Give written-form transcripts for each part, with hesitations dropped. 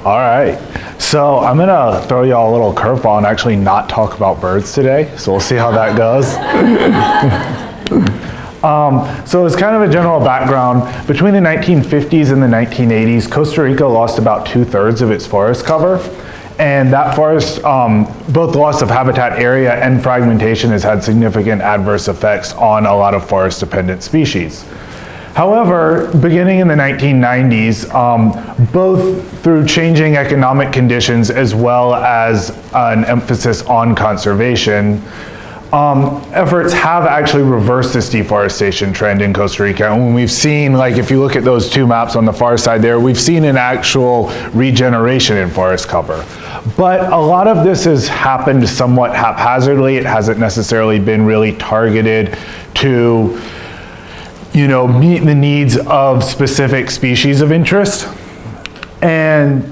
All right, so I'm gonna throw y'all a little curveball and actually not talk about birds today, so we'll see how that goes. So as kind of a general background, between the 1950s and the 1980s, Costa Rica lost about 2/3 of its forest cover. And that forest, both loss of habitat area and fragmentation has had significant adverse effects on a lot of forest-dependent species. However, beginning in the 1990s, both through changing economic conditions as well as an emphasis on conservation, efforts have actually reversed this deforestation trend in Costa Rica. And when we've seen, like if you look at those two maps on the far side there, we've seen an actual regeneration in forest cover. But a lot of this has happened somewhat haphazardly. It hasn't necessarily been really targeted to, meet the needs of specific species of interest. And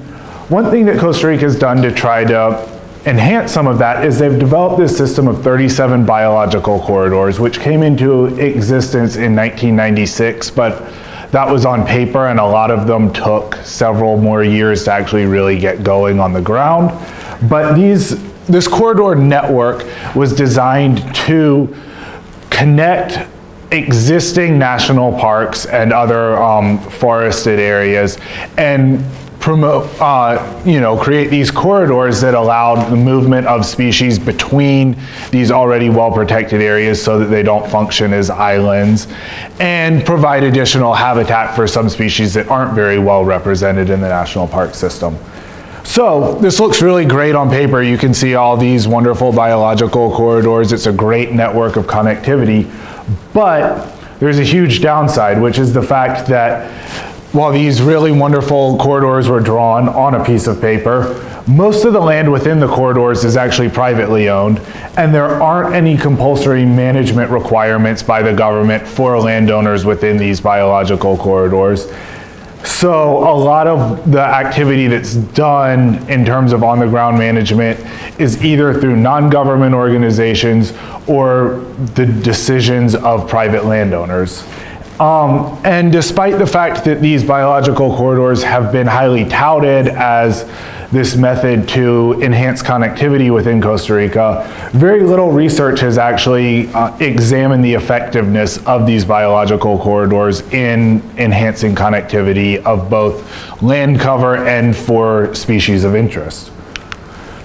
one thing that Costa Rica has done to try to enhance some of that is they've developed this system of 37 biological corridors, which came into existence in 1996, but that was on paper, and a lot of them took several more years to actually really get going on the ground. But this corridor network was designed to connect existing national parks and other forested areas and promote, create these corridors that allowed the movement of species between these already well-protected areas so that they don't function as islands, and provide additional habitat for some species that aren't very well represented in the national park system. So this looks really great on paper. You can see all these wonderful biological corridors. It's a great network of connectivity, but there's a huge downside, which is the fact that while these really wonderful corridors were drawn on a piece of paper, most of the land within the corridors is actually privately owned, and there aren't any compulsory management requirements by the government for landowners within these biological corridors. So a lot of the activity that's done in terms of on-the-ground management is either through non-government organizations or the decisions of private landowners. And despite the fact that these biological corridors have been highly touted as this method to enhance connectivity within Costa Rica, very little research has actually examined the effectiveness of these biological corridors in enhancing connectivity of both land cover and for species of interest.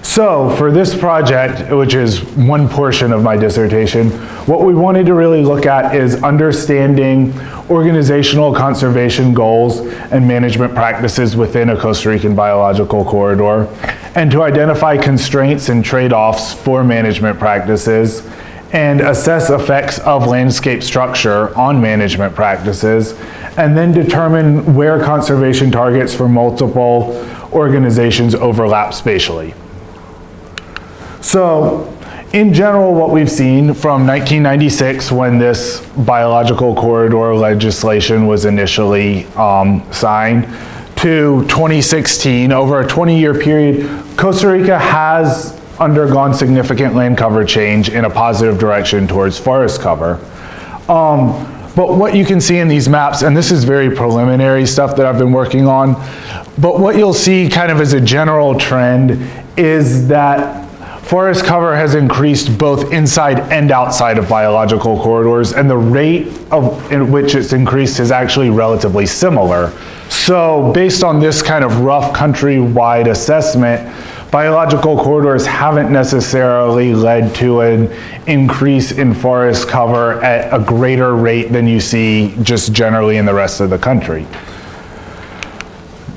So for this project, which is one portion of my dissertation, what we wanted to really look at is understanding organizational conservation goals and management practices within a Costa Rican biological corridor, and to identify constraints and trade-offs for management practices, and assess effects of landscape structure on management practices, and then determine where conservation targets for multiple organizations overlap spatially. So, in general, what we've seen from 1996, when this biological corridor legislation was initially signed, to 2016, over a 20-year period, Costa Rica has undergone significant land cover change in a positive direction towards forest cover. But what you can see in these maps, and this is very preliminary stuff that I've been working on, but what you'll see kind of as a general trend is that forest cover has increased both inside and outside of biological corridors, and the rate in which it's increased is actually relatively similar. So based on this kind of rough countrywide assessment, biological corridors haven't necessarily led to an increase in forest cover at a greater rate than you see just generally in the rest of the country.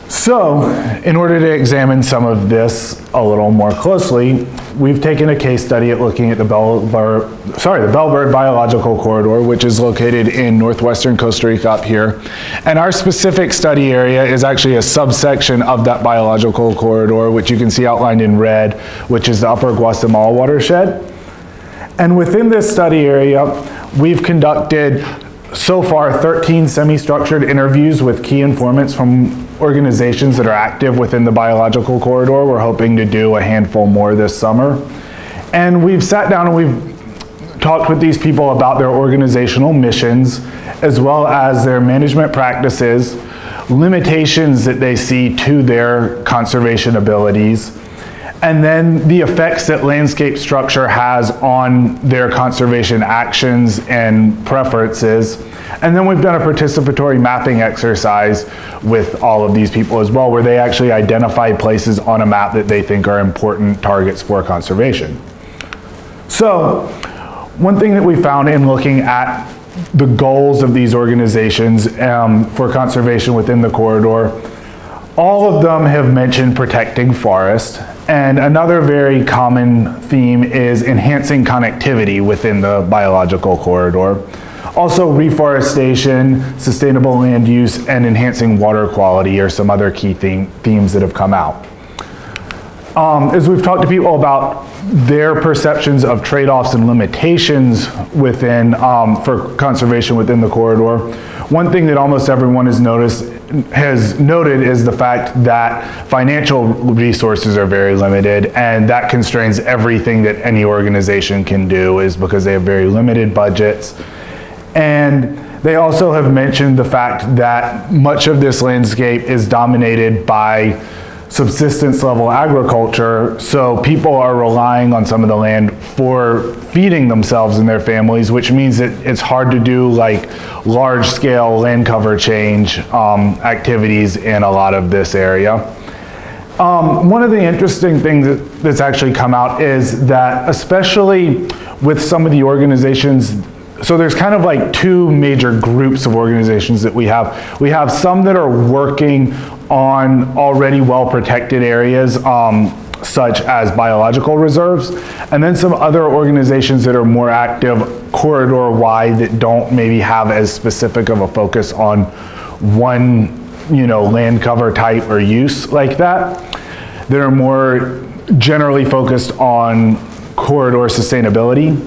So, in order to examine some of this a little more closely, we've taken a case study at looking at the Bellbird Biological Corridor, which is located in northwestern Costa Rica up here. And our specific study area is actually a subsection of that biological corridor, which you can see outlined in red, which is the Upper Guatemala watershed. And within this study area, we've conducted so far 13 semi-structured interviews with key informants from organizations that are active within the biological corridor. We're hoping to do a handful more this summer. And we've sat down and we've talked with these people about their organizational missions, as well as their management practices, limitations that they see to their conservation abilities, and then the effects that landscape structure has on their conservation actions and preferences. And then we've done a participatory mapping exercise with all of these people as well, where they actually identify places on a map that they think are important targets for conservation. So, one thing that we found in looking at the goals of these organizations for conservation within the corridor, all of them have mentioned protecting forest, and another very common theme is enhancing connectivity within the biological corridor. Also, reforestation, sustainable land use, and enhancing water quality are some other key themes that have come out. As we've talked to people about their perceptions of trade-offs and limitations within, for conservation within the corridor, one thing that almost everyone has noted is the fact that financial resources are very limited, and that constrains everything that any organization can do, is because they have very limited budgets. And they also have mentioned the fact that much of this landscape is dominated by subsistence level agriculture, so people are relying on some of the land for feeding themselves and their families, which means that it's hard to do like large scale land cover change activities in a lot of this area. One of the interesting things that's actually come out is that, especially with some of the organizations, so there's kind of like two major groups of organizations that we have. We have some that are working on already well-protected areas, such as biological reserves, and then some other organizations that are more active corridor-wide that don't maybe have as specific of a focus on one, land cover type or use like that. That are more generally focused on corridor sustainability.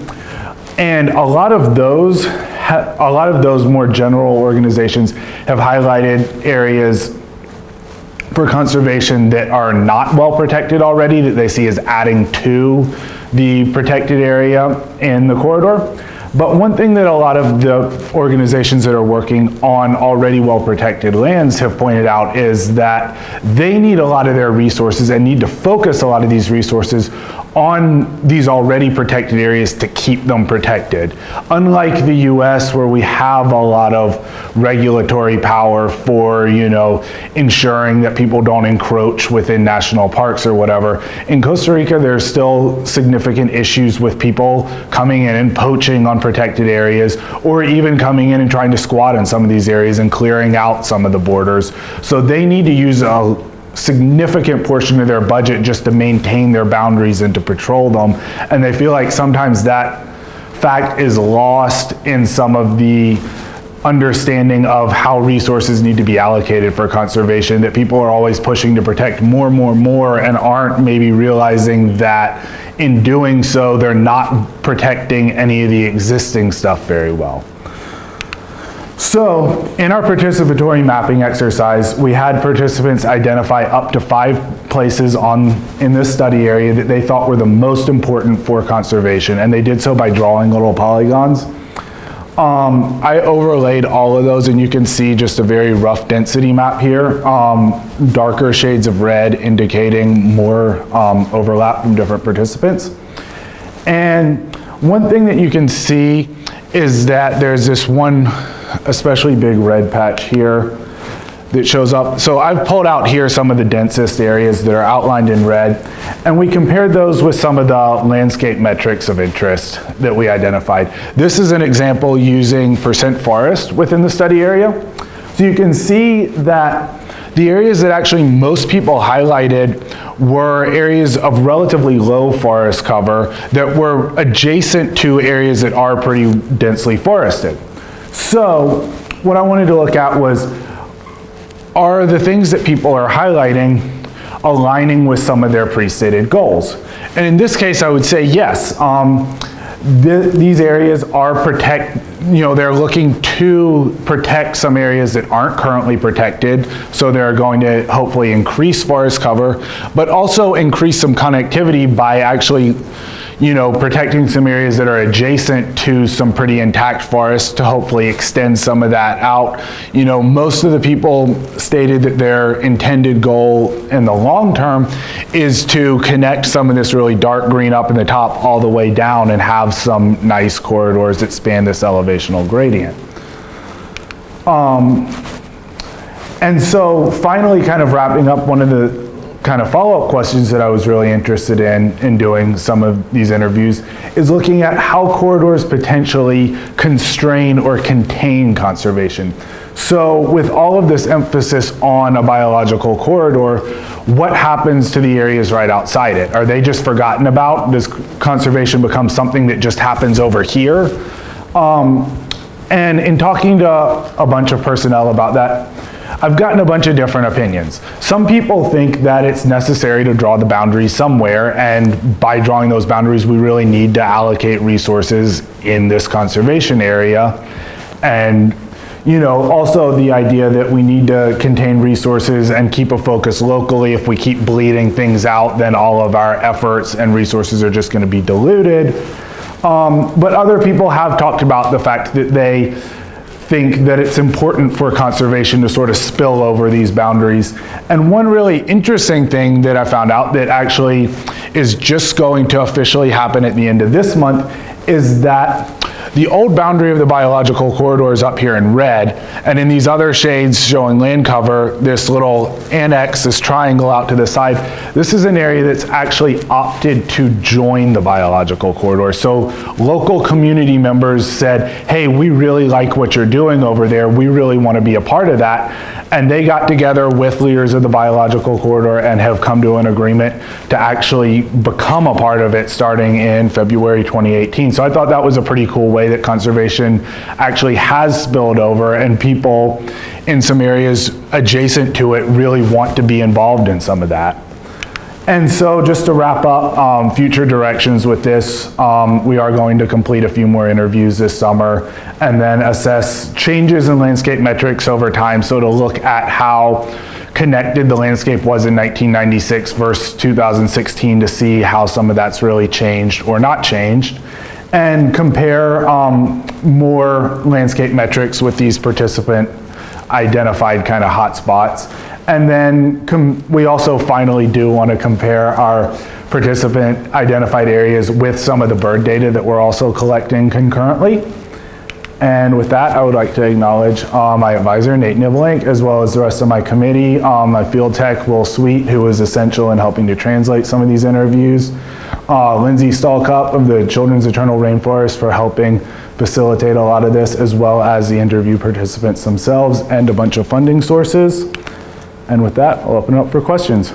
And a lot of those more general organizations have highlighted areas for conservation that are not well protected already, that they see as adding to the protected area in the corridor. But one thing that a lot of the organizations that are working on already well protected lands have pointed out is that they need a lot of their resources and need to focus a lot of these resources on these already protected areas to keep them protected. Unlike the US, where we have a lot of regulatory power for, ensuring that people don't encroach within national parks or whatever, in Costa Rica there's still significant issues with people coming in and poaching on protected areas, or even coming in and trying to squat in some of these areas and clearing out some of the borders. So they need to use a significant portion of their budget just to maintain their boundaries and to patrol them. And they feel like sometimes that fact is lost in some of the understanding of how resources need to be allocated for conservation, that people are always pushing to protect more and aren't maybe realizing that in doing so they're not protecting any of the existing stuff very well. So in our participatory mapping exercise, we had participants identify up to 5 places in this study area that they thought were the most important for conservation, and they did so by drawing little polygons. I overlaid all of those, and you can see just a very rough density map here. Darker shades of red indicating more overlap from different participants. And one thing that you can see is that there's this one especially big red patch here that shows up. So I've pulled out here some of the densest areas that are outlined in red, and we compared those with some of the landscape metrics of interest that we identified. This is an example using percent forest within the study area. So you can see that the areas that actually most people highlighted were areas of relatively low forest cover that were adjacent to areas that are pretty densely forested. So what I wanted to look at was, are the things that people are highlighting aligning with some of their pre-stated goals? And in this case, I would say yes. These areas are they're looking to protect some areas that aren't currently protected, so they're going to hopefully increase forest cover, but also increase some connectivity by actually protecting some areas that are adjacent to some pretty intact forests to hopefully extend some of that out. Most of the people stated that their intended goal in the long term is to connect some of this really dark green up in the top all the way down and have some nice corridors that span this elevational gradient. And so finally, kind of wrapping up, one of the kind of follow-up questions that I was really interested in doing some of these interviews is looking at how corridors potentially constrain or contain conservation. So with all of this emphasis on a biological corridor, what happens to the areas right outside it? Are they just forgotten about? Does conservation become something that just happens over here? And in talking to a bunch of personnel about that, I've gotten a bunch of different opinions. Some people think that it's necessary to draw the boundaries somewhere, and by drawing those boundaries, we really need to allocate resources in this conservation area. And also the idea that we need to contain resources and keep a focus locally. If we keep bleeding things out, then all of our efforts and resources are just going to be diluted. But other people have talked about the fact that they think that it's important for conservation to sort of spill over these boundaries. And one really interesting thing that I found out that actually is just going to officially happen at the end of this month is that the old boundary of the biological corridor is up here in red, and in these other shades showing land cover, this little annex, this triangle out to the side, this is an area that's actually opted to join the biological corridor. So local community members said, hey, we really like what you're doing over there. We really want to be a part of that. And they got together with leaders of the biological corridor and have come to an agreement to actually become a part of it starting in February 2018. So I thought that was a pretty cool way that conservation actually has spilled over, and people in some areas adjacent to it really want to be involved in some of that. And so just to wrap up future directions with this, we are going to complete a few more interviews this summer and then assess changes in landscape metrics over time. So to look at how connected the landscape was in 1996 versus 2016 to see how some of that's really changed or not changed, and compare more landscape metrics with these participant identified kind of hotspots. And then we also finally do want to compare our participant identified areas with some of the bird data that we're also collecting concurrently. And with that, I would like to acknowledge my advisor, Nate Niblink, as well as the rest of my committee, my field tech, Will Sweet, who was essential in helping to translate some of these interviews, Lindsay Stallcup of the Children's Eternal Rainforest for helping facilitate a lot of this, as well as the interview participants themselves and a bunch of funding sources. And with that, I'll open it up for questions.